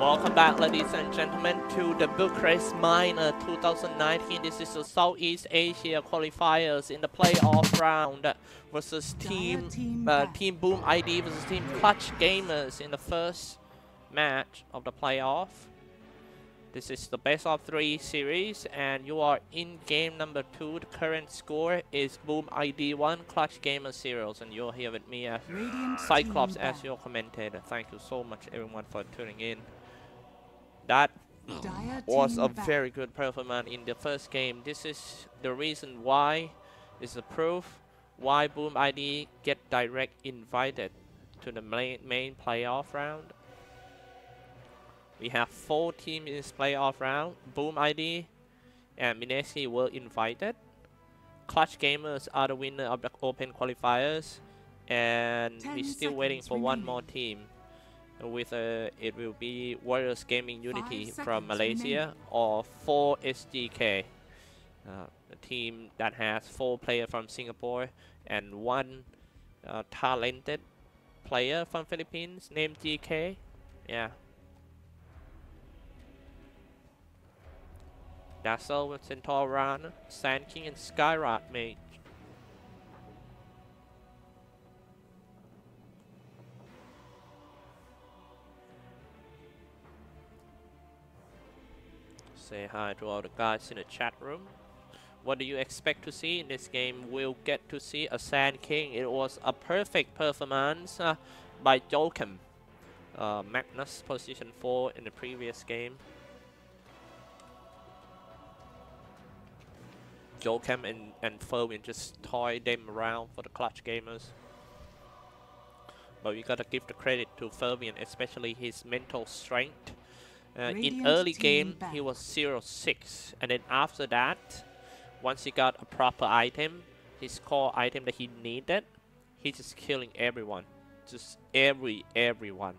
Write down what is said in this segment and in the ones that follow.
Welcome back, ladies and gentlemen, to the Bucharest Minor 2019. This is the Southeast Asia qualifiers in the playoff round versus Team Boom ID versus Team Clutch Gamers in the first match of the playoff. This is the best of 3 series, and you are in game number 2. The current score is Boom ID 1, Clutch Gamer 0, and you're here with me, Xyclopzz, as your commentator. Thank you so much, everyone, for tuning in. That was a very good performance in the first game. This is the reason why, is the proof why Boom ID get direct invited to the main playoff round. We have 4 teams in this playoff round. Boom ID and Minesi were invited. Clutch Gamers are the winner of the open qualifiers, and we're still waiting for one more team. With it will be Warriors Gaming Unity from Malaysia or 4SGK, a team that has 4 players from Singapore and 1 talented player from Philippines named GK. Yeah. Dazzle with Centaur Run, Sand King, and Skyrat Mage. Say hi to all the guys in the chat room. What do you expect to see in this game? We'll get to see a Sand King. It was a perfect performance by Xyclopzz. Magnus position 4 in the previous game. Xyclopzz and Ferwin just toy them around for the Clutch Gamers. But we gotta give the credit to Ferwin, especially his mental strength. In early game, he was 0-6, and then after that, once he got a proper item, his core item that he needed, he's just killing everyone, just everyone.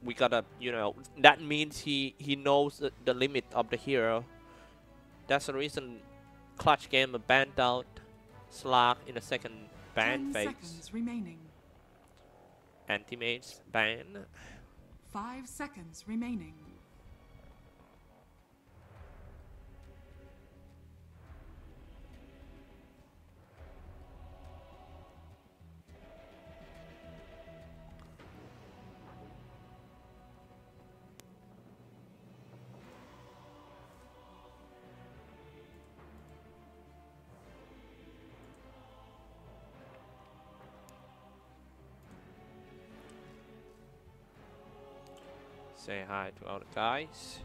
We gotta, you know, that means he knows the limit of the hero. That's the reason Clutch Gamer banned out Slag in the second ban phase. Anti-Mage ban. 5 seconds remaining. Say hi to all the guys.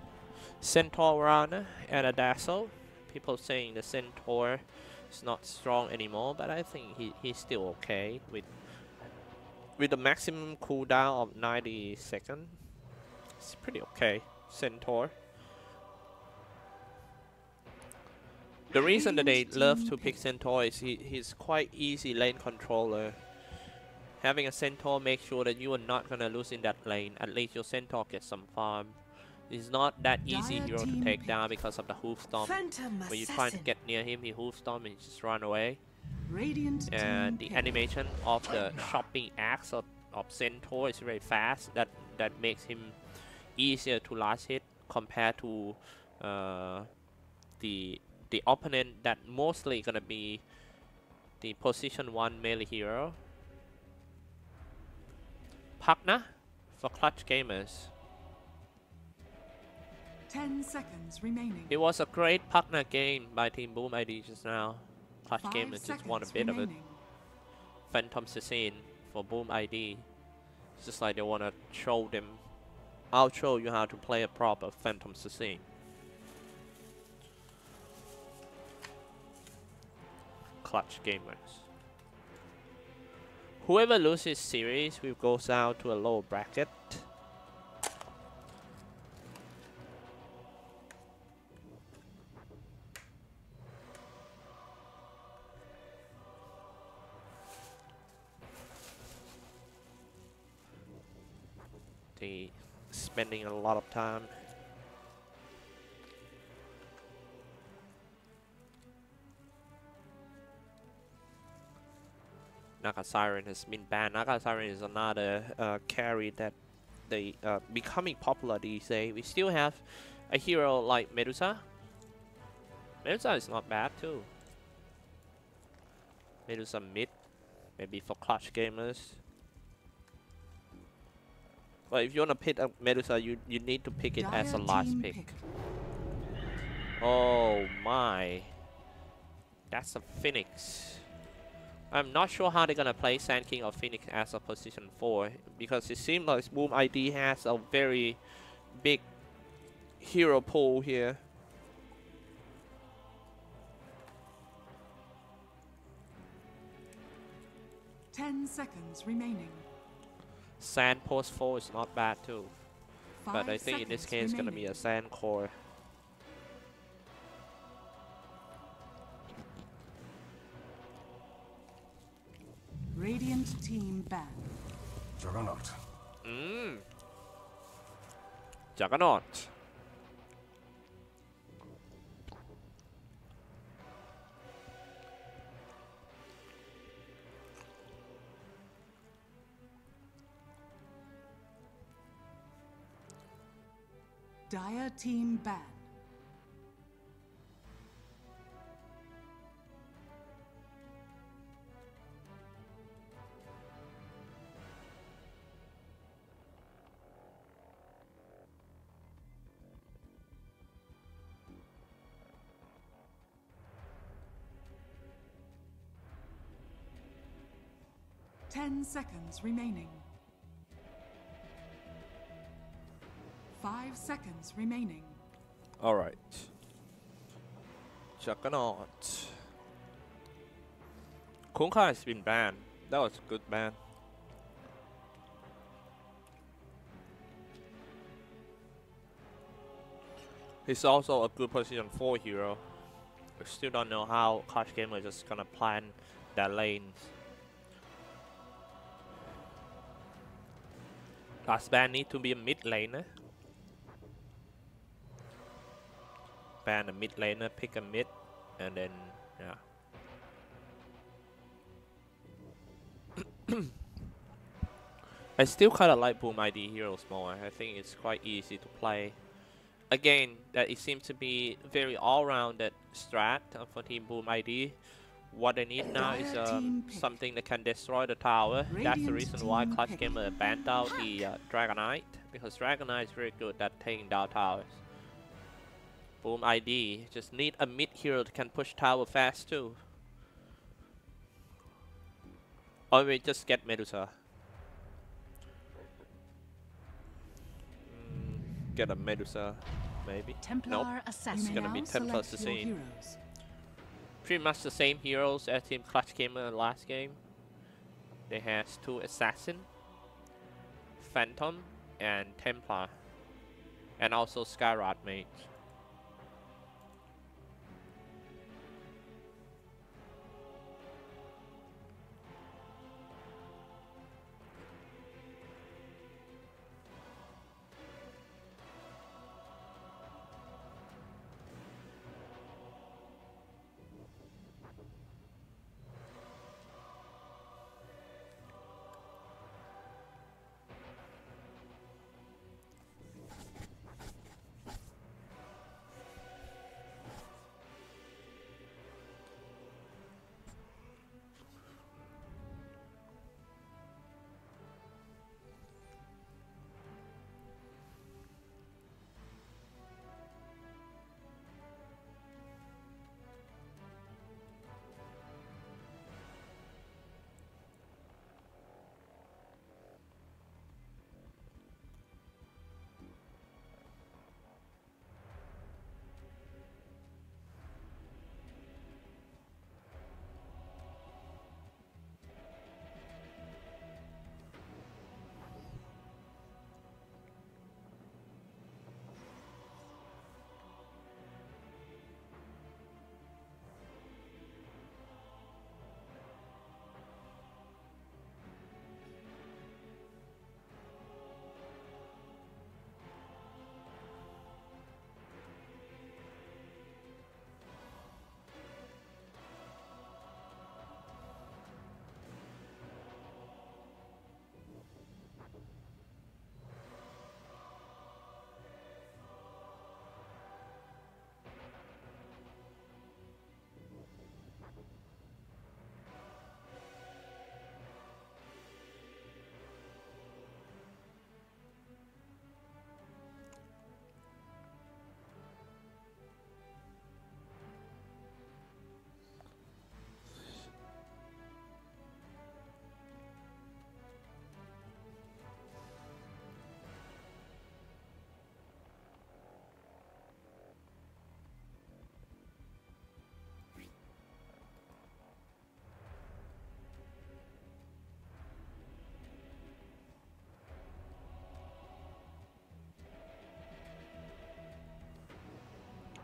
Centaur Runner and a Dazzle. People saying the Centaur is not strong anymore, but I think he's still okay with the maximum cooldown of 90 seconds. It's pretty okay, Centaur. The reason that they love to pick Centaur is he's quite easy lane controller. Having a Centaur makes sure that you are not gonna lose in that lane. At least your Centaur gets some farm. It's not that easy hero to take down because of the hoof stomp. When you try to get near him, he hoof stomp and he just run away. And the animation of the chopping axe of Centaur is very fast. That makes him easier to last hit compared to the opponent that mostly gonna be the position 1 melee hero. Partner for Clutch Gamers. 10 seconds remaining. It was a great partner game by Team Boom ID just now. Clutch Gamers just won a bit of it. Phantom Assassin for Boom ID. It's just like they wanna show them. I'll show you how to play a proper Phantom Assassin. Clutch Gamers. Whoever loses series will go down to a lower bracket. They spending a lot of time. Naga Siren has been banned. Naga Siren is another carry that they becoming popular these days. We still have a hero like Medusa. Medusa is not bad too. Medusa mid, maybe for clutch gamers. But if you wanna pick up Medusa, you need to pick it as a last pick. Oh my, that's a Phoenix. I'm not sure how they're gonna play Sand King or Phoenix as a position 4 because it seems like Boom ID has a very big hero pool here. Ten seconds remaining. Sand post 4 is not bad too. But I think in this case it's gonna be a Sand core. Radiant team ban. Juggernaut. Juggernaut. Dire team ban. 10 seconds remaining. 5 seconds remaining. Alright. Juggernaut. Kunkka has been banned. That was a good ban. He's also a good position 4 hero. We still don't know how Clutch Gamer is just gonna plan their lanes. Last ban need to be a mid laner. Ban a mid laner, pick a mid, and then yeah. I still kind of like Boom ID heroes more. I think it's quite easy to play. Again, that it seems to be very all-rounded strat for Team Boom ID. What they need now is something that can destroy the tower. That's the reason why Clutch Gamer banned out the Dragonite, because Dragonite is very good at taking down towers. Boom ID just need a mid hero that can push tower fast too. Or we just get Medusa. Get a Medusa, maybe. Nope. It's gonna be Templar Assassin. Pretty much the same heroes as Team Clutch Gamer last game. They has 2 Assassin, Phantom, and Templar, and also Skyrod Mage.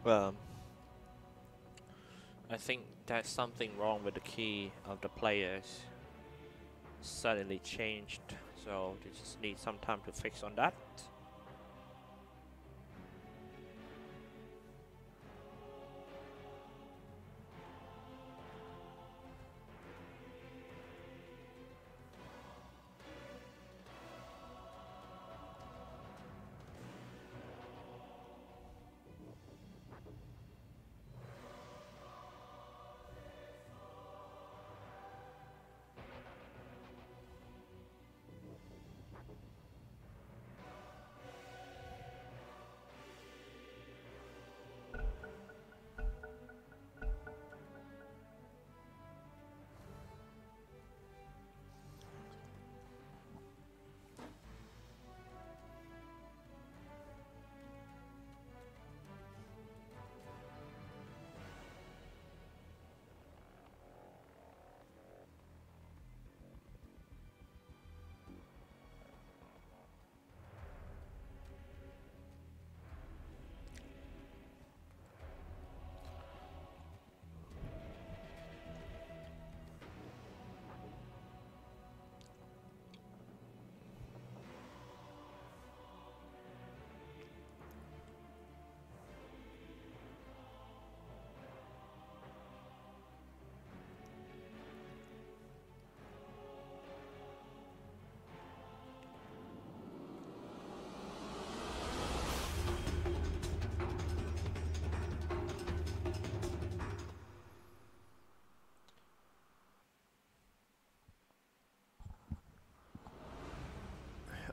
Well, I think there's something wrong with the key of the players. Suddenly changed, so they just need some time to fix on that.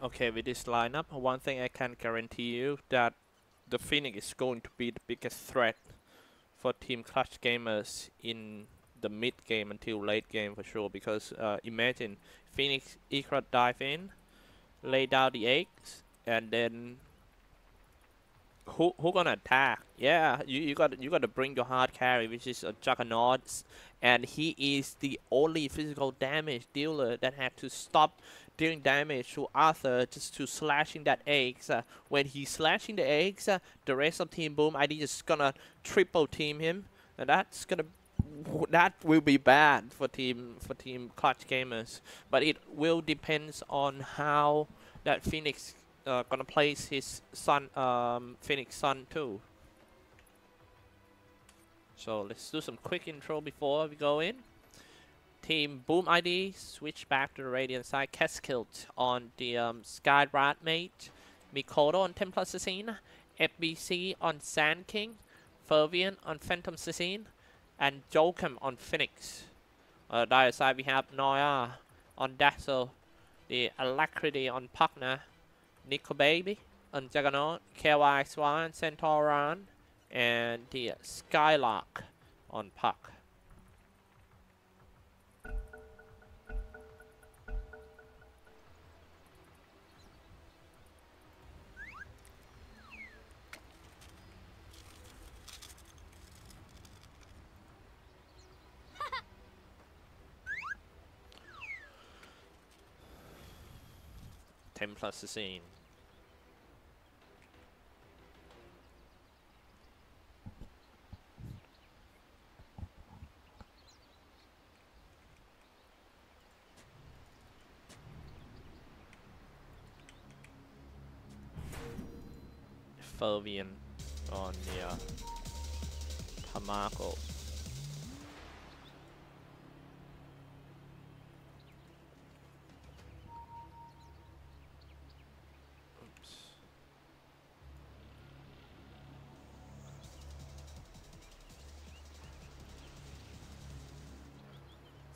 Okay, with this lineup, one thing I can guarantee you that the Phoenix is going to be the biggest threat for Team Clutch Gamers in the mid game until late game for sure. Because imagine Phoenix Ikra dive in, lay down the eggs, and then who gonna attack? Yeah, you got to bring your hard carry, which is a Juggernaut, and he is the only physical damage dealer that had to stop dealing damage to Arthur just to slashing that eggs. When he's slashing the eggs, the rest of Team Boom ID is gonna triple team him, and that will be bad for team Clutch Gamers. But it will depends on how that Phoenix gonna place his son, Phoenix Sun too. So let's do some quick intro before we go in. Team Boom ID switch back to the Radiant side. Keskilt on the Skyrat Mage, Mikoto on Templar Assassin, FBC on Sand King, Fervian on Phantom Assassin, and Jokum on Phoenix. Dire side we have Noya on Dazzle, the Alacrity on Pugna, Nico Baby on Juggernaut, KY Swan, Centauran, and the Skylark on Puck. Templar Assassin. Fervian on the Tamako. Oops.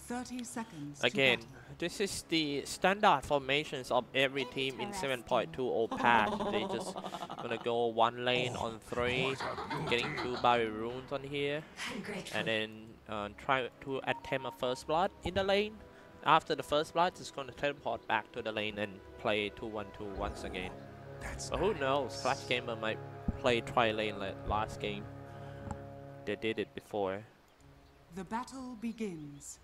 30 seconds. Again, this is the standard formations of every team in 7.20 patch. They just gonna go one lane on 3, getting 2 Barrier Runes on here, and then try to attempt a first blood in the lane. After the first blood, it's gonna teleport back to the lane and play 2-1-2 once again. But who knows? Clutch Gamer might play tri-lane like last game. They did it before. The battle begins.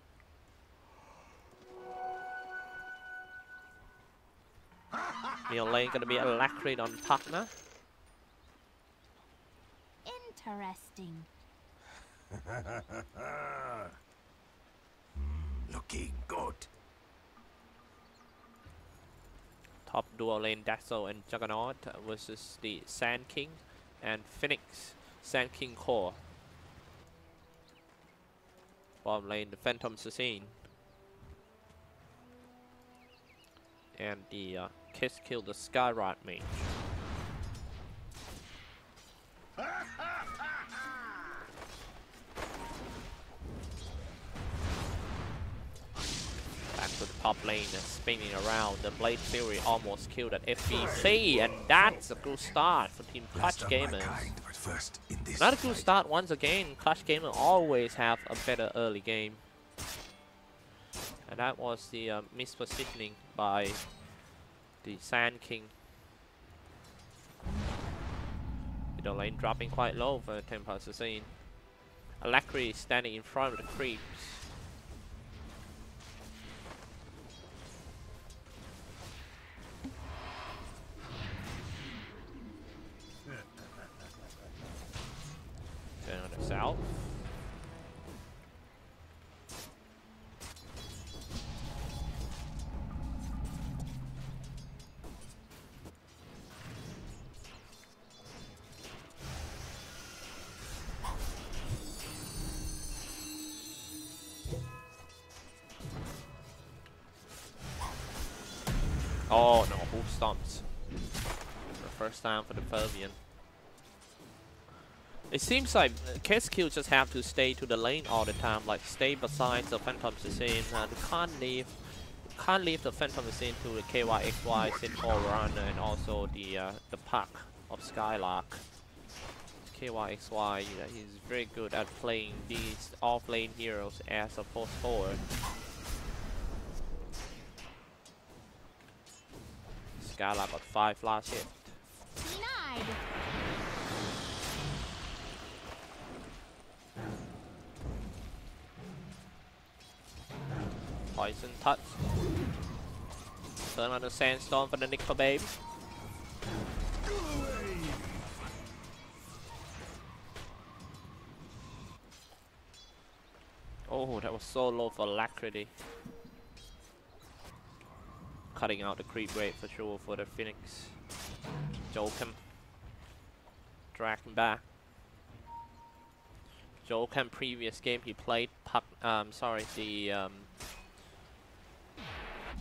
Middle lane gonna be Alacrity on Pugna. interesting. Looking good. Top dual lane Dazzle and Juggernaut versus the Sand King and Phoenix. Sand King core. Bottom lane the Phantom Assassin. And the Kiss Kill the Skyrod mage. Back to the top lane and spinning around. The Blade Fury almost killed at FBC, and that's a good start for Team Clutch Gamers. Not a good start once again. Clutch Gamers always have a better early game. And that was the mispositioning by the Sand King. Middle lane dropping quite low for Temple Assassin. Alacrity standing in front of the creeps. Turn on the south. Oh no, hoof stomps. The first time for the Pervian. It seems like Keskill just have to stay to the lane all the time, like stay beside the Phantom Assassin and can't leave the Phantom Assassin to the KYXY Sinful Run and also the pack of Skylark. KYXY, he's very good at playing these off-lane heroes as a post forward. Skylark got 5 last hit. Denied. Poison touch. Turn on the sandstorm for the Nickel Babe. Oh, that was so low for Alacrity. Cutting out the creep rate for sure for the Phoenix. Jokem. Drag him back. Jokem previous game he played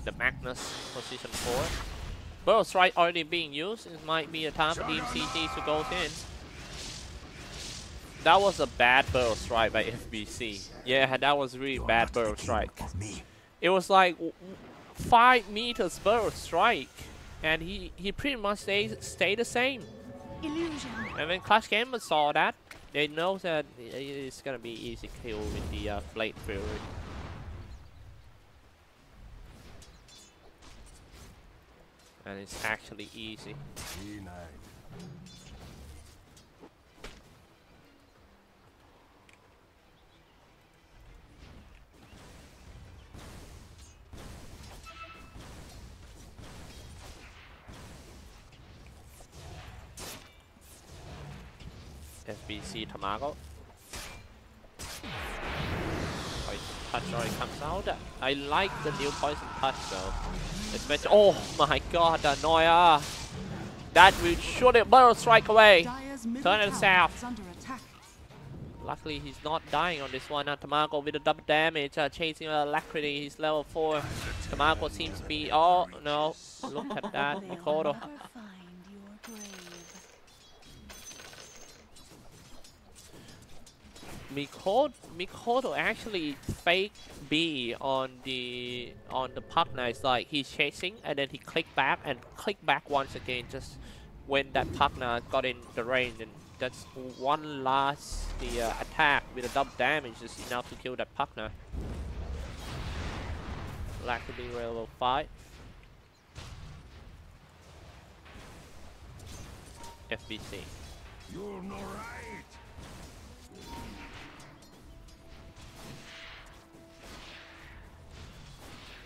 the Magnus position 4. Burrow Strike already being used. It might be a time for Team CG to go in. That was a bad Burrow Strike by FBC. Yeah, that was really bad Burrow Strike. It was like 5 meters Burrow Strike, and he pretty much stayed the same. Illusion. And when Clutch Gamers saw that, they know that it's gonna be easy kill with the Blade Fury. And it's actually easy. FBC Tamago. Poison Touch already comes out. I like the new Poison Touch though. Especially, oh my god, the Noia! That will surely Burrow Strike away! Turn it south! Luckily he's not dying on this one. Tamago with a double damage, chasing Alacrity, he's level 4. Tamago seems to be, oh no, look at that, Mikoto. Mikoto actually fake B on the partner. It's like he's chasing and then he click back and click back once again just when that partner got in the range, and that's one last attack with a double damage is enough to kill that partner. Luckily level 5. FBC. You're not right.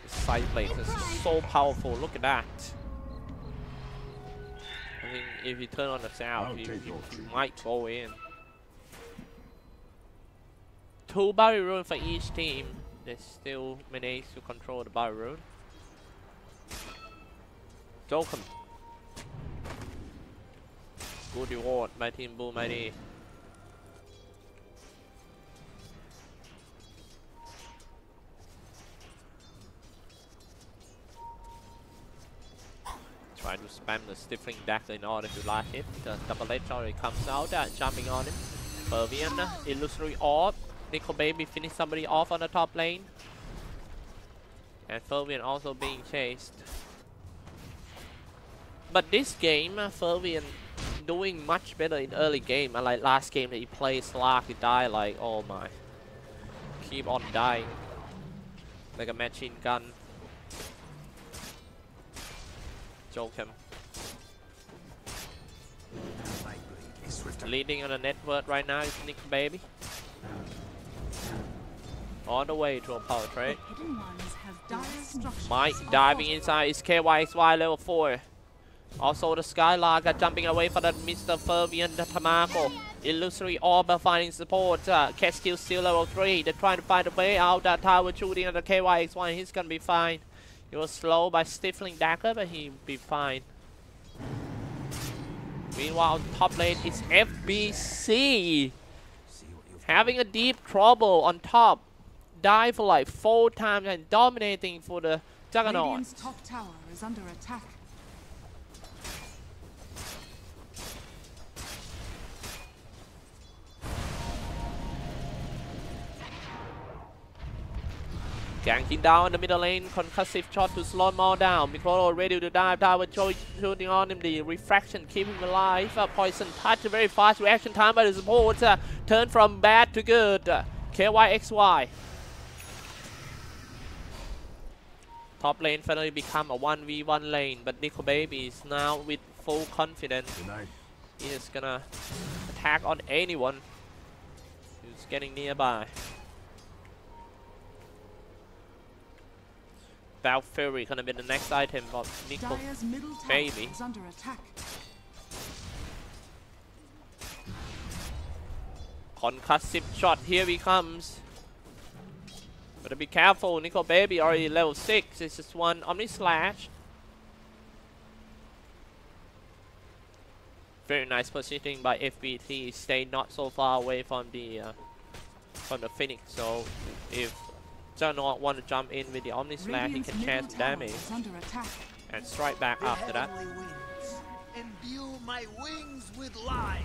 Side plate is so powerful. Look at that. I think if you turn on the south, you might go in. 2 barrier rune for each team. They still manage to control the barrier rune. Jokum. Good reward by Team Boom ID. Try to spam the stifling dagger in order to last hit. The double edge already comes out, jumping on him. Fervian, illusory orb. Nickel Baby finish somebody off on the top lane. And Fervian also being chased. But this game, Fervian doing much better in early game. Unlike last game that he played Slark, he died like, oh my. Keep on dying. Like a machine gun. Joke him. Leading on the network right now is Nickel Baby. On the way to a power trade. Mike diving inside is KYXY level 4. Also the Skylark jumping away for the Mr. Fervian, the Tamako. Illusory Orb finding support. Catskill still level 3. They're trying to find a way out. That tower shooting at the KYXY. He's gonna be fine. He was slow by stifling dagger, but he'll be fine. Meanwhile, top lane is FBC. Having a deep trouble on top. Died for like 4 times and dominating for the Juggernaut. Radiant's top tower is under attack. Ganking down in the middle lane, concussive shot to slow him all down. Mikoro ready to dive, tower shooting on him, the refraction keep him alive. Poison touch, very fast reaction time by the support. Turn from bad to good. KYXY. Top lane finally become a 1v1 lane, but Nickel Baby is now with full confidence. He is gonna attack on anyone who's getting nearby. Valve Fury gonna be the next item of Nickel Baby. Under attack. Concussive shot, here he comes. Better be careful, Nickel Baby already level 6. It's just one Omni Slash. Very nice positioning by FBT. Stay not so far away from the Phoenix. So if Juggernaut want to jump in with the Omni Slash, he can chance some damage and strike back after that. Imbue my wings with life.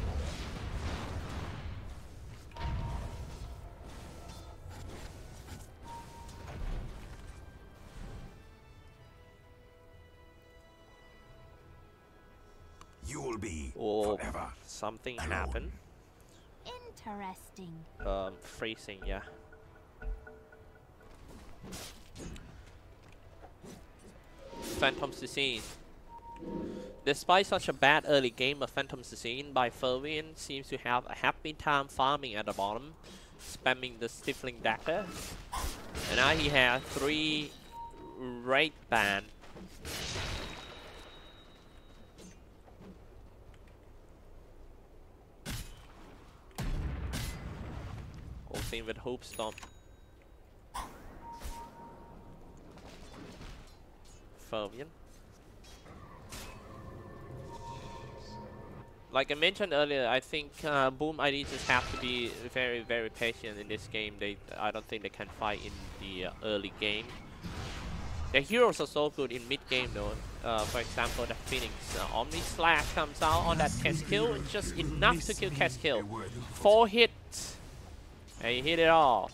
You will be forever. Something alone. happened. Interesting. Freezing, yeah. Phantom's Disease. Despite such a bad early game of Phantom's Disease by Fervian seems to have a happy time farming at the bottom, spamming the stifling dagger. And now he has 3 raid ban. Goes in with Hope Stomp. Fervian. Like I mentioned earlier, I think Boom ID just have to be very, very patient in this game. I don't think they can fight in the early game. The heroes are so good in mid game though. For example, the Phoenix Omni Slash comes out on that Catskill. It's just enough to kill Catskill. 4 hits. And he hit it all.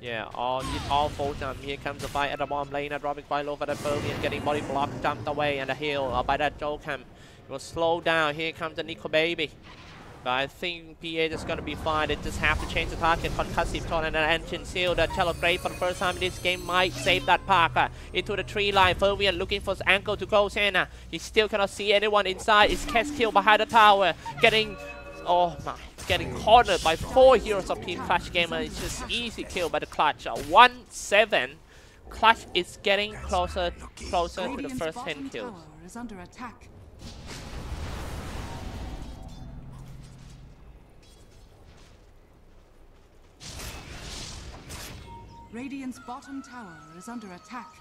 Yeah, all 4 jump. Here comes the fight at the bottom lane. Dropping quite low for that Fervian, getting body blocked, jumped away, and the heal by that Jokam. It was slowed down. Here comes the Nickel Baby. But I think PA is gonna be fine. They just have to change the target. Concussive shot and an engine seal. The Shallow Grave for the first time in this game might save that Parker. Into the tree line. Fervian looking for his ankle to go in. He still cannot see anyone inside. It's Catskill behind the tower. Getting, oh my, getting cornered by 4 heroes of Team Clutch Gamer. It's just easy kill by the Clutch. 1-7. Clutch is getting closer to the first 10 kills. Is under attack. Radiant's bottom tower is under attack.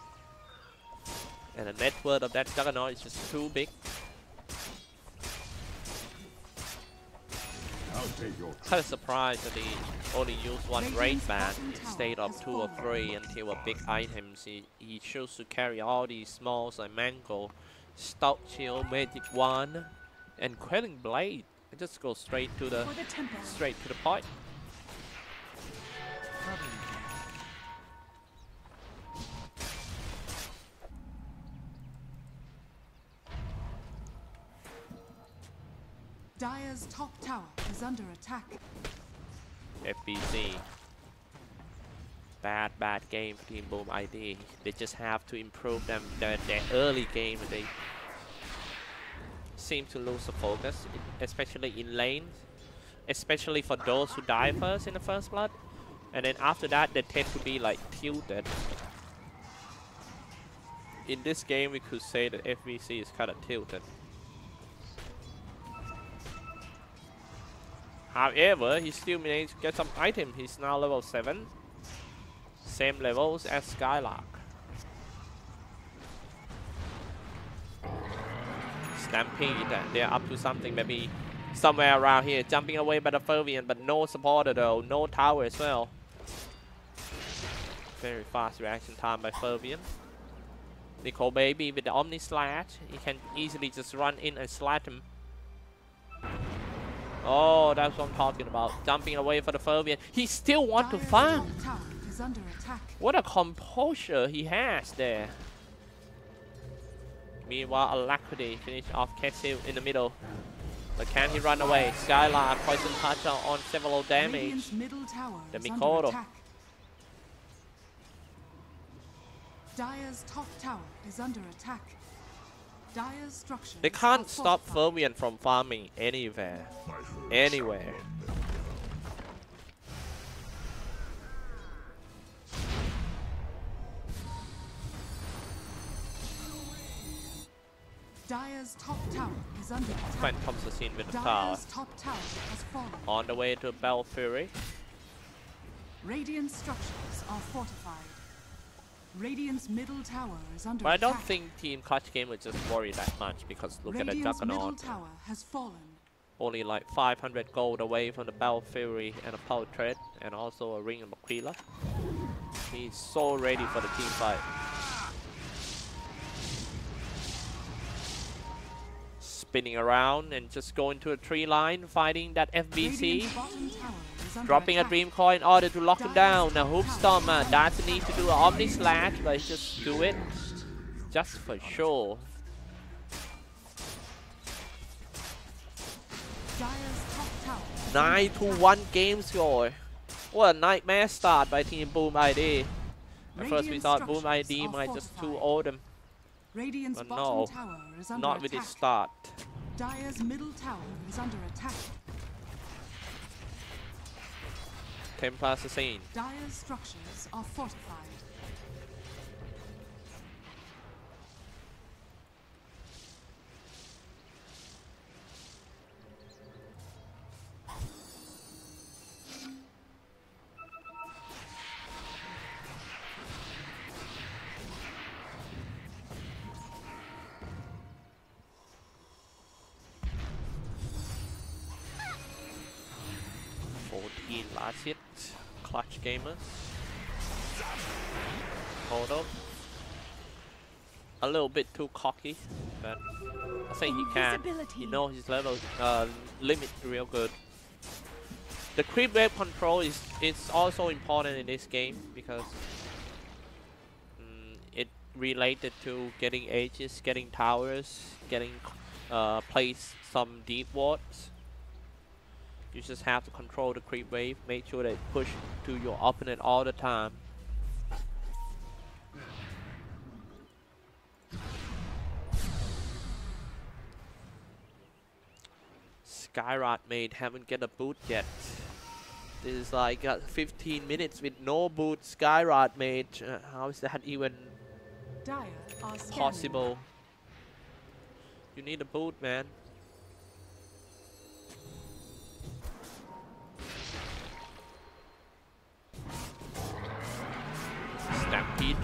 And the net worth of that Juggernaut is just too big. Kind of surprised that he only used one raid ban instead of 2 or 3 until a big items. He chose to carry all these smalls like Mango, Stout Shield, Magic Wand, and Quelling Blade. It just goes straight to the point. Dire's top tower is under attack. FBC. Bad game for Team Boom ID. They just have to improve their early game. They seem to lose the focus, especially in lanes. Especially for those who die first in the first blood. And then after that, they tend to be like tilted. In this game, we could say that FBC is kind of tilted. However, he still managed to get some item. He's now level 7. Same levels as Skylark. Stampede, they're up to something, maybe somewhere around here. Jumping away by the Fervian, but no supporter though. No tower as well. Very fast reaction time by Fervian. Nicole Baby with the Omni Slash. He can easily just run in and slash him. Oh, that's what I'm talking about. Jumping away for the Fervian. He still wants to farm. What a composure he has there. Meanwhile, Alacrity finished off Castle in the middle. But can he run away? Skylark, Poison Touch on several damage. The Mikoto. Dire's top tower is under attack. Dire's structure. They can't stop Fervian from farming anywhere. Anywhere. Dire's top tower is under attack. Phantom Assassin with the tower. Top tower has fallen. On the way to Bell Fury. Radiant structures are fortified. Radiant's middle tower is under But I attack. don't think Team Clutch Game would just worry that much because look Radiant's at the Juggernaut. middle tower has fallen. Only like 500 gold away from the Bell Fury and a Power Trade and also a Ring of Aquila. He's so ready for the team fight. Spinning around and just going to a tree line, fighting that FBC. Dropping a Dream Coin in order to lock him down. Now Hoopstormer doesn't need to do an Omni Slash, but just do it just for sure. Dire's 9-1 game score. What a nightmare start by Team Boom ID. At first we thought Boom ID might just 2-0 them. Radiant's But bottom no, tower is under not with attack. its start. Dire's middle tower is under attack. Templar Assassin. Dire's structures are fortified. Last hit, Clutch Gamers. Hold on. A little bit too cocky, but I think he can. He knows his level limit real good. The creep wave control is also important in this game because it related to getting ages, getting towers, getting place some deep wards. You just have to control the creep wave, make sure they push to your opponent all the time. Skylark mate haven't get a boot yet. This is like 15 minutes with no boot. Skylark mate, how is that even possible? You need a boot, man.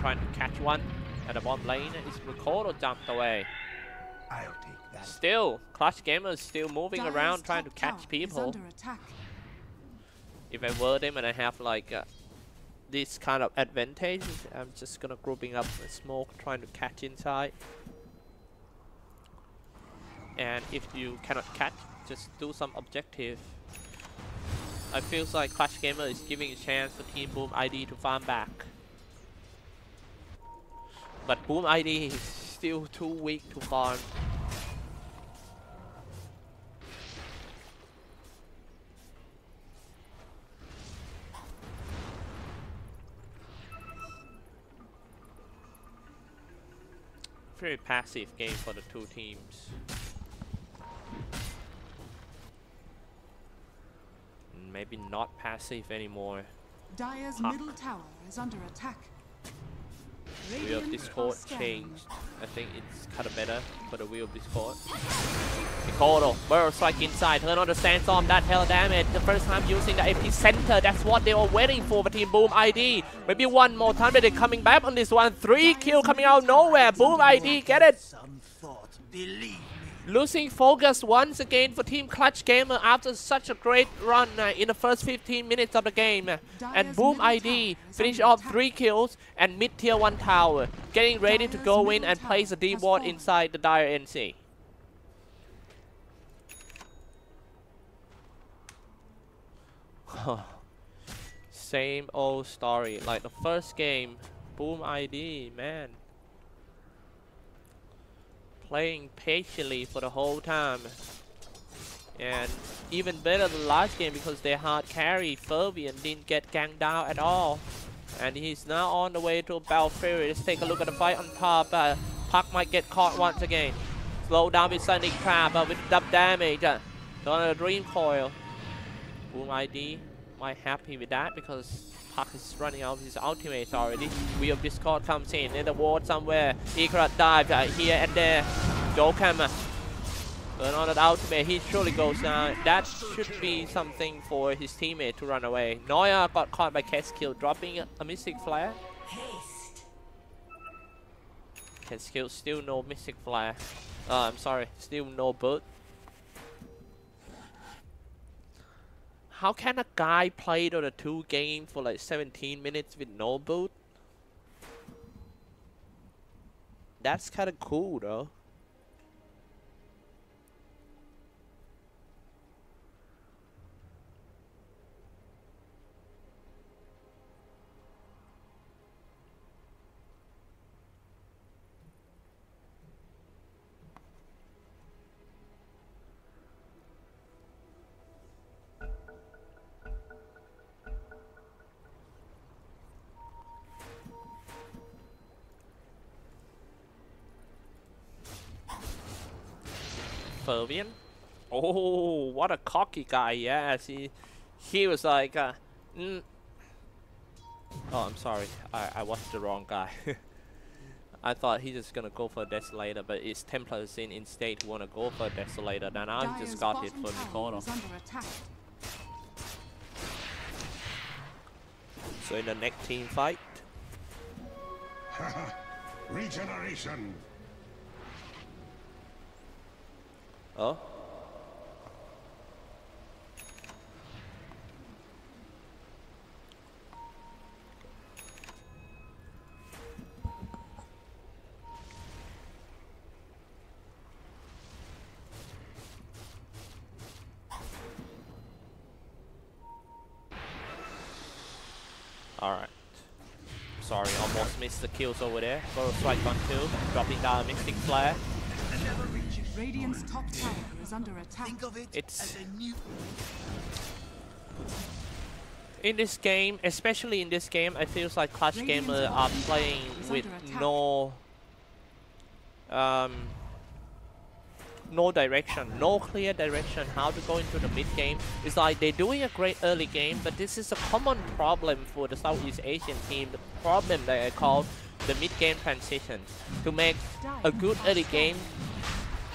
trying to catch one at the bottom lane. It's Ricardo jumped away. I'll take that. Still, Clutch Gamer is still moving Dire's around trying to top tower catch is people. under attack. If I were them and I have like this kind of advantage, I'm just gonna grouping up with smoke, trying to catch inside. And if you cannot catch, just do some objective. I feel like Clutch Gamer is giving a chance for Team Boom ID to farm back. But Boom ID is still too weak to farm. Very passive game for the two teams. Maybe not passive anymore. Dire's middle tower is under attack. Wheel of Discord changed. I think it's kind of better for the Wheel of Discord. Ricardo, Burrow strike inside, turn on the sandstorm, that hell damage. The first time using the epicenter, that's what they were waiting for Team Boom ID. Maybe one more time, but they're coming back on this one. 3 kill coming out of nowhere. Boom ID, get it? Some thought, believe me. Losing focus once again for Team Clutch Gamer after such a great run in the first 15 minutes of the game. And Boom ID finish off 3 kills and mid tier 1 tower, getting ready to go in and place a D ward inside the Dire NC. Same old story, like the first game. Boom ID, man. Playing patiently for the whole time, and even better than last game because they hard carry Furby and didn't get ganked down at all. And he's now on the way to Battlefield. Let's take a look at the fight on top. Puck might get caught once again. Slow down with Sonic Trap with double damage. On a Dream Coil. Boom ID might happy with that because Puck is running out of his ultimates already. Wheel of Discord comes in the ward somewhere. Ikarat dive here and there. Dokam turn on that ultimate. He surely goes down. That should be something for his teammate to run away. Noya got caught by Keskill, dropping a Mystic Flare. Keskill still no Mystic Flare. I'm sorry, still no boot. How can a guy play Dota 2 game for like 17 minutes with no boot? That's kind of cool though. Fervian? Oh, what a cocky guy, yes. He was like, Oh, I'm sorry. I watched the wrong guy. I thought he's just gonna go for a Desolator, but it's Templar Sin instead who wanna go for a Desolator. Then I just got it for Ricardo. So in the next team fight. Regeneration. Oh. Alright. Sorry, almost missed the kills over there. Go strike on 2, dropping down a Mystic Flare. Radiant's top tower is under attack. Think of it as a new... In this game, especially in this game, I feel like Clutch Gamer are playing with no direction, no clear direction how to go into the mid game. It's like they're doing a great early game, but this is a common problem for the Southeast Asian team. The problem that I call the mid game transition. To make a good early game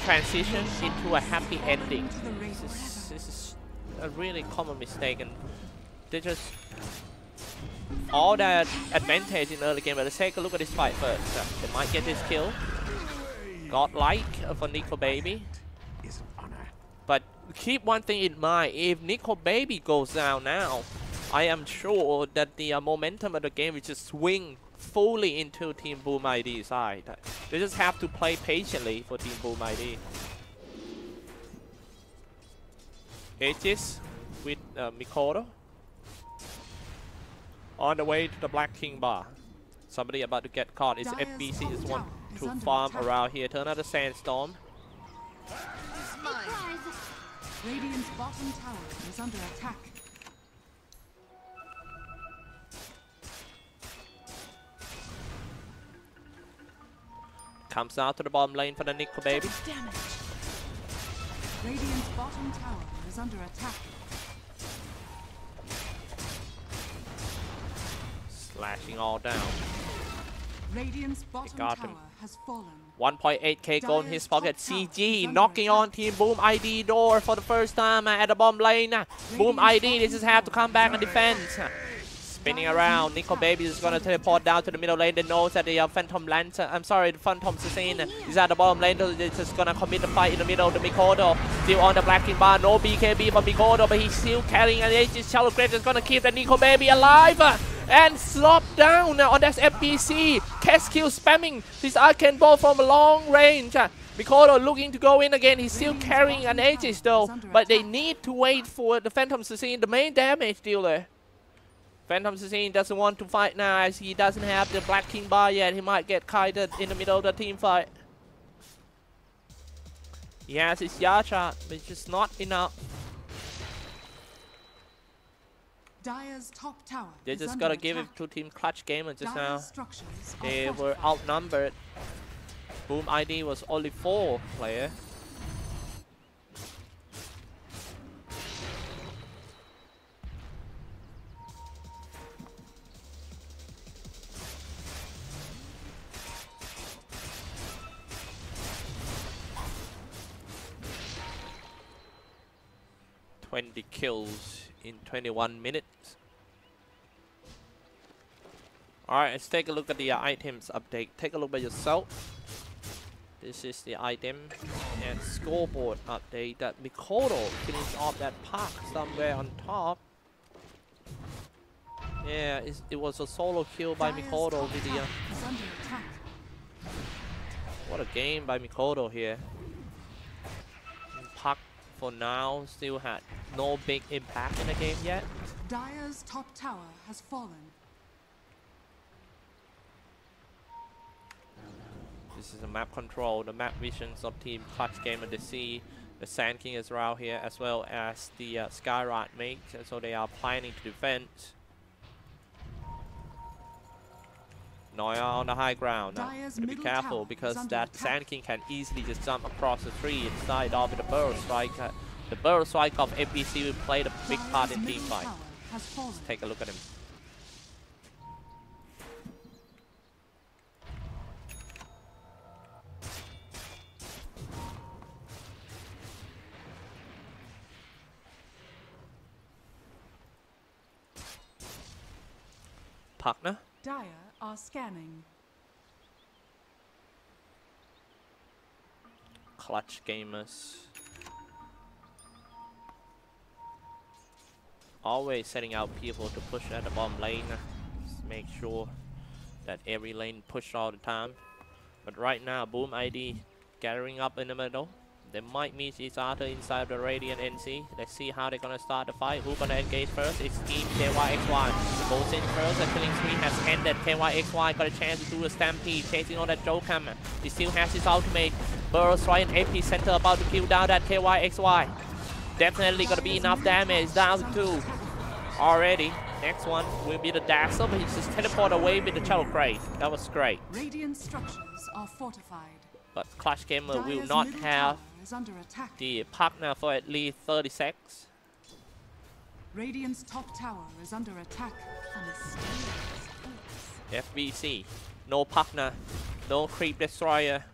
transition into a happy ending. This is a really common mistake, and they just all that advantage in early game, but let's take a look at this fight first. They might get this kill. Godlike for Nico Baby. Is an honor. But keep one thing in mind, if Nico Baby goes down now, I am sure that the momentum of the game will just swing fully into Team Boom ID side. They just have to play patiently for Team Boom ID. Aegis with Mikoto. On the way to the Black King bar. Somebody about to get caught. It's FBC is one to farm around here. Turn out the sandstorm. Radiant's bottom tower is under attack. Comes out to the bottom lane for the Nico Baby. Damage. Radiant's bottom tower is under attack. Slashing all down. Radiant's bottom got him. tower has fallen. 1.8k gold in his pocket. Dyer's top tower CG is knocking under on Team Boom ID door for the first time at the bottom lane. Boom ID, this is have to come back and defend. Spinning around, Nico Baby is gonna teleport down to the middle lane. They know that the Phantom Lancer, I'm sorry, the Phantom Assassin is at the bottom lane. They're just gonna commit the fight in the middle. The Mikoto still on the Black King bar. No BKB for Mikoto, but he's still carrying an Aegis. Shallow Grave is gonna keep the Nico Baby alive and slop down on that FBC. Keskill spamming this arcane ball from a long range. Mikoto looking to go in again. He's still carrying an Aegis though, but they need to wait for the Phantom Assassin, the main damage dealer. Phantom Assassin doesn't want to fight now as he doesn't have the Black King bar yet. He might get kited in the middle of the team fight. He has his Yasha, but it's just not enough. Dyer's top tower They is just under gotta give it attack. to Team Clutch Gamer just now. Dyer's structures are They were fortified. outnumbered. Boom ID was only 4 players. "20 kills in 21 minutes. Alright, let's take a look at the items update. Take a look by yourself. This is the item and scoreboard update that Mikoto finished off that park somewhere on top. Yeah, it was a solo kill by Dyer's Mikoto top with the, tower is under attack. what a game by Mikoto here. Park for now still had no big impact in the game yet. Dyer's top tower has fallen. This is the map control, the map visions of Team Clutch Gamer. They see the Sand King is around here as well as the Skyrat mate, so they are planning to defend. Noya on the high ground. Dyer's To be middle careful tower because is under that attack. Sand King can easily just jump across the tree and slide off with the Burrow Strike. The Burrow Strike of FBC will play the big part in Dyer's team middle fight. tower has fallen. Take a look at him. Partner. Dyer are scanning. Clutch Gamers. Always setting out people to push at the bottom lane. Just make sure that every lane pushed all the time. But right now, Boom ID gathering up in the middle. They might meet each other inside the Radiant NC. Let's see how they're gonna start the fight. Who's gonna engage first? It's Team KYXY. Goes in first. The killing spree has ended. KYXY got a chance to do a stampede, chasing on that Joker. He still has his ultimate. Burrow Strike and AP Center about to kill down that KYXY. Definitely gonna be enough damage. Down to 2 already. Next one will be the Dazzle, but he just teleported away with the Shadow Crate. That was great. Radiant structures are fortified. But Clutch Gamer will Dyer's not middle have tower is under attack. the partner for at least 30 seconds. Radiant's top tower is under attack. FBC, no partner, no creep destroyer.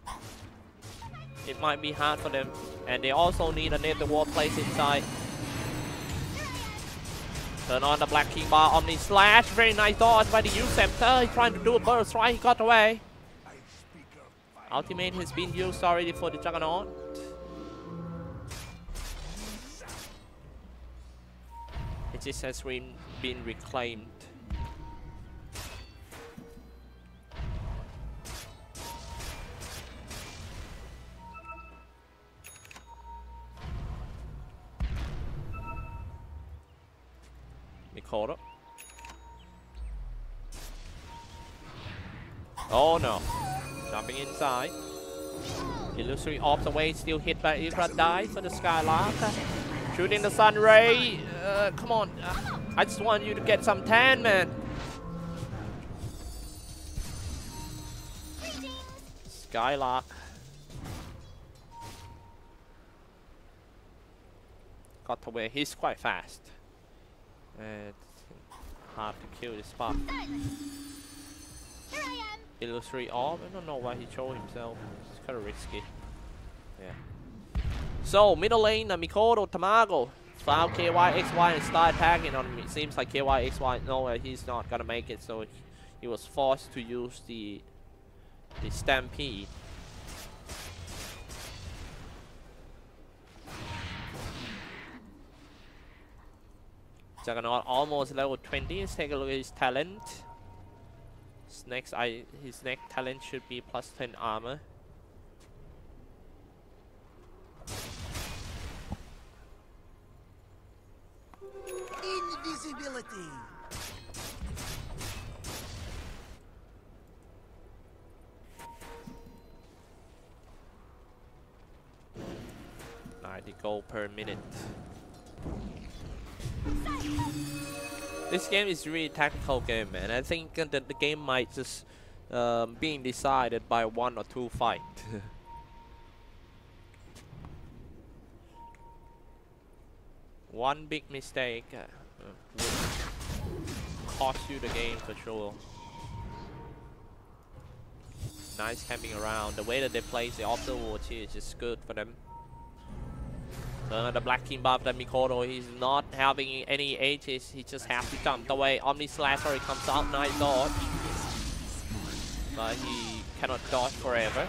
It might be hard for them, and they also need a nether wall place inside. Turn on the Black King Bar, Omni Slash. Very nice dodge by the U-Scepter. He's trying to do a burst strike. He got away. Ultimate has been used already for the Juggernaut. It just has been reclaimed. Mikado. Oh no. Jumping inside. Illusory off the way, still hit by Xyclopzz die for the Skylark. Shooting the Sun Ray. Come on. I just want you to get some tan, man. Skylark. Got away. He's quite fast. It's hard to kill this spot. Illusory orb. I don't know why he showed himself. It's kind of risky. Yeah. So middle lane, Mikado Tamago found KYXY and start attacking on him. It seems like KYXY knows he's not gonna make it, so he was forced to use the Stampede. Juggernaut almost level 20. Let's take a look at his talent. His next talent should be plus 10 armor. Invisibility. $90 gold per minute. This game is really tactical game, man. I think that the game might just being decided by 1 or 2 fights. One big mistake will cost you the game for sure. Nice camping around. The way that they place the afterwards here is just good for them. The Black King buff that Mikado, he's not having any Aegis, he just has to jump away. Omni Slash already comes up, nice dodge. But he cannot dodge forever.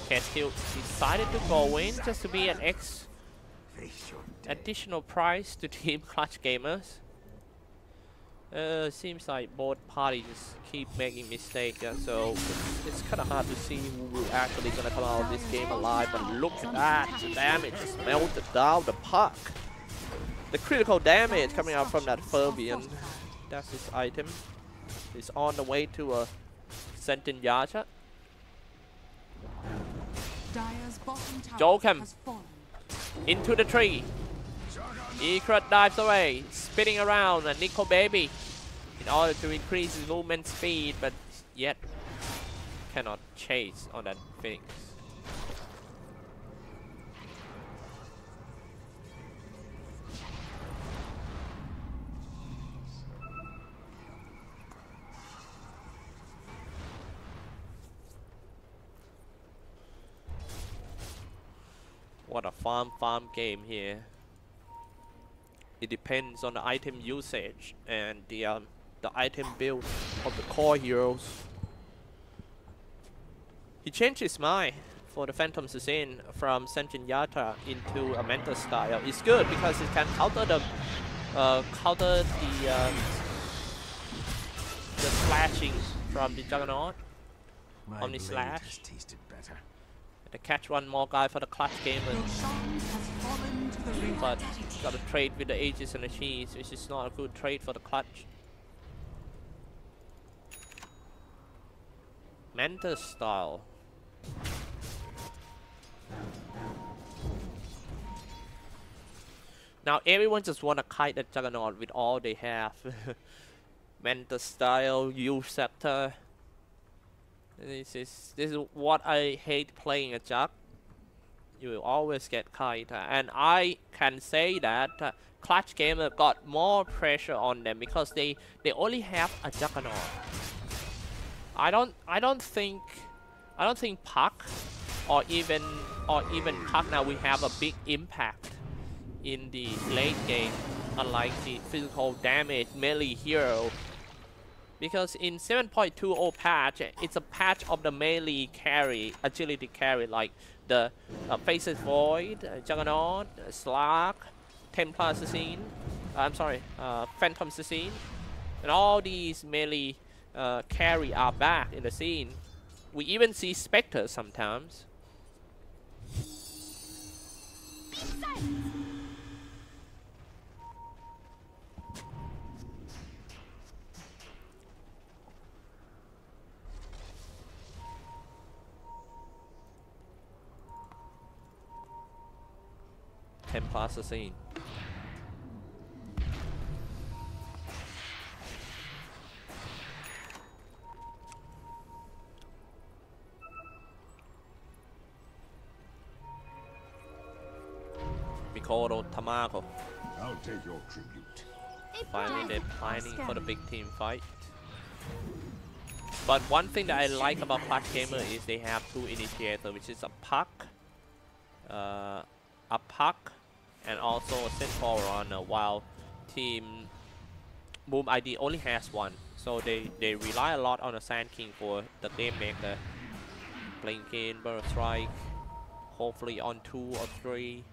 Castiel decided to go in just to be an additional price to Team Clutch Gamers. Seems like both parties just keep making mistakes, so it's kind of hard to see who will actually gonna come out of this game alive. But look at that, the damage just melted down the puck. The critical damage coming out from that Ferbian. That's his item. He's on the way to a Sentinel. Jokem into the tree. Xyclopzz dives away, spinning around a Nickel Baby in order to increase his movement speed, but yet cannot chase on that Phoenix. What a farm game here. It depends on the item usage and the item build of the core heroes. He changed his mind for the Phantom Assassin from Sentinel into a mental style. It's good because it can counter the slashing from the Juggernaut. Omni Slash. To catch one more guy for the Clutch Gamers. But gotta trade with the Aegis and the Cheese, which is not a good trade for the Clutch. Mentor style. Now everyone just wanna kite the Juggernaut with all they have. Mentor style, U-Scepter. This is what I hate playing a Jug. You will always get kite, and I can say that Clutch Gamer got more pressure on them because they only have a Juggernaut. I don't think Puck or even Puck now we have a big impact in the late game, unlike the physical damage melee hero. Because in 7.20 patch, it's a patch of the melee carry, agility carry, like the Faces Void, Juggernaut, Slark, Templar Assassin, Phantom Assassin, and all these melee carry are back in the scene. We even see Spectre sometimes. Templar Assassin. Mikoro Tamako. I'll take your tribute. Finally, they're planning for the big team fight. But one thing that I like about Clutch Gamer is they have two initiators, which is a puck, and also a central runner, while Team Boom ID only has one. So they rely a lot on the Sand King for the game maker. Blinking, Burrow Strike, hopefully on 2 or 3.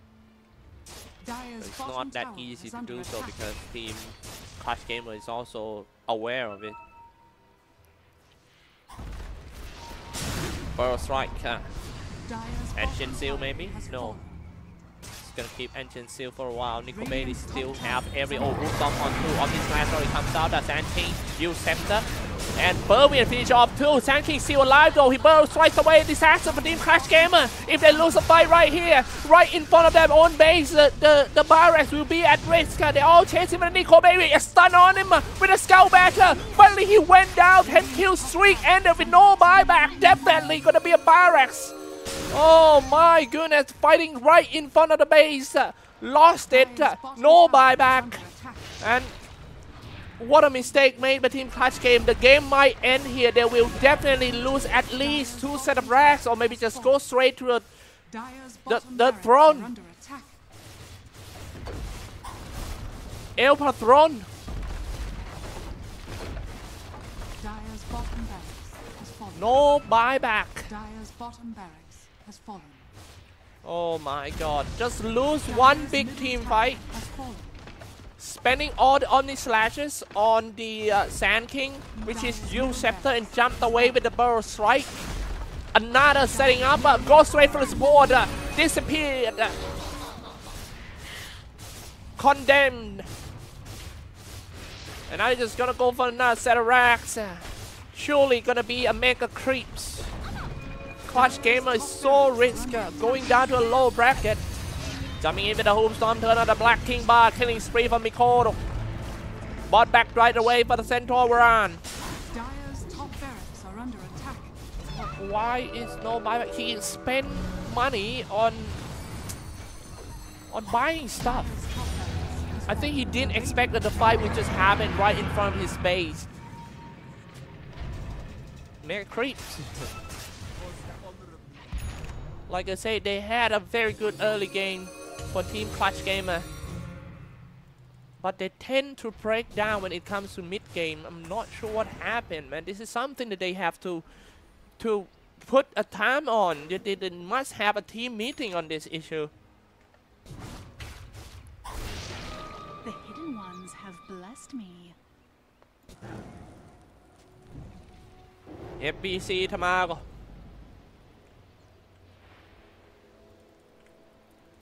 It's not that easy to do so because Team Clutch Gamer is also aware of it. Burrow Strike, Ancient Seal maybe? No. It's gonna keep Ancient Seal for a while. Nicomedi still have every old Woodstock on 2 of his last he comes out. That's Sand King, use Scepter. And Burwian finish off too. Sand King still alive though. He Burrow strikes away. Disaster for Team Clutch Gamer. If they lose a fight right here, right in front of their own base, the Bucharest will be at risk. They all chase him and Nico Baby a stun on him with a Skull Batter. Finally he went down. 10 kill streak ended with no buyback. Definitely gonna be a Bucharest. Oh my goodness, fighting right in front of the base. Lost it. No buyback. And what a mistake made by Team Clutch Game. The game might end here. They will definitely lose at least 2 set of racks, or maybe just go straight to the throne. El Patron. No buyback. Oh my god. Just lose one big team fight. Spending all the Omni Slashes on the Sand King, which is use Scepter and jumped away with the Burrow Strike. Another setting up, go straight for the board, disappeared. Condemned. And now just gonna go for another set of racks. Surely gonna be a Mega Creeps. Clutch Gamer is so risky, going down to a low bracket. Jumping in with the Hoopstorm, turn on the Black King bar, killing spree from Mikoro. Bot back right away for the Centaur run. Dire's top barracks are under attack. Why is no buyback? He spent money on buying stuff. I think he didn't expect that the fight would just happen right in front of his base. Mega Creeps. Like I said, they had a very good early game for Team Clutch Gamer, but they tend to break down when it comes to mid game. I'm not sure what happened, man. This is something that they have to put a time on. They must have a team meeting on this issue. The hidden ones have blessed me. FBC Tamago.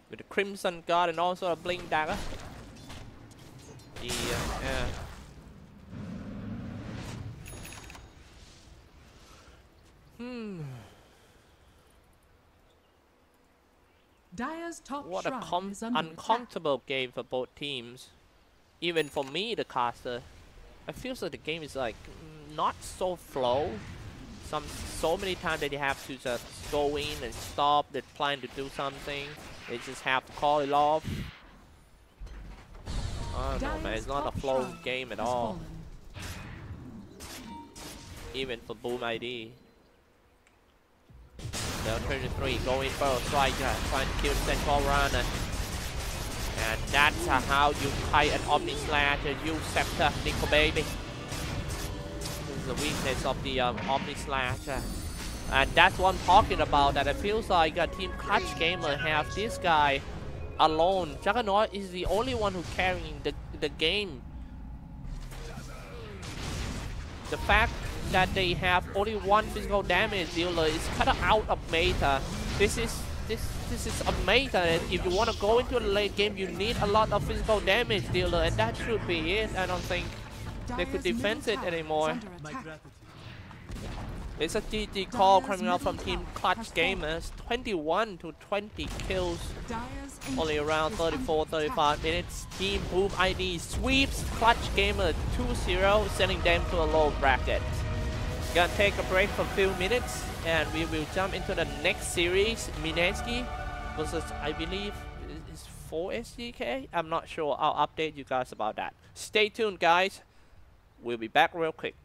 With the Crimson God and also a Blink Dagger. Yeah. Dire's top What a shrine is under uncomfortable game for both teams. Even for me, the caster. I feel like the game is like not so flow. So many times that you have to just go in and stop. They're planning to do something. They just have to call it off. I don't know, man. It's not a flow game at all. Even for Boom ID. They're 23 going for a strike, trying to kill the Central Runner. And that's how you kite an Omni Slash, you Scepter, Nico baby. This is the weakness of the Omni Slash. And that's what I'm talking about, that it feels like Team Clutch Gamer have this guy alone. Juggernaut is the only one who carrying the game. The fact that they have only one physical damage dealer is kind of out of meta. This is a meta, and if you want to go into the late game, you need a lot of physical damage dealer, and that should be it. I don't think they could defend it anymore. It's a GG call coming out from Team Clutch Gamers. 21 to 20 kills. Only around 34-35 minutes. Team Boom ID sweeps Clutch Gamer 2-0, sending them to a low bracket. Gonna take a break for a few minutes, and we will jump into the next series. Minansky versus, I believe, is 4SGK? I'm not sure. I'll update you guys about that. Stay tuned, guys. We'll be back real quick.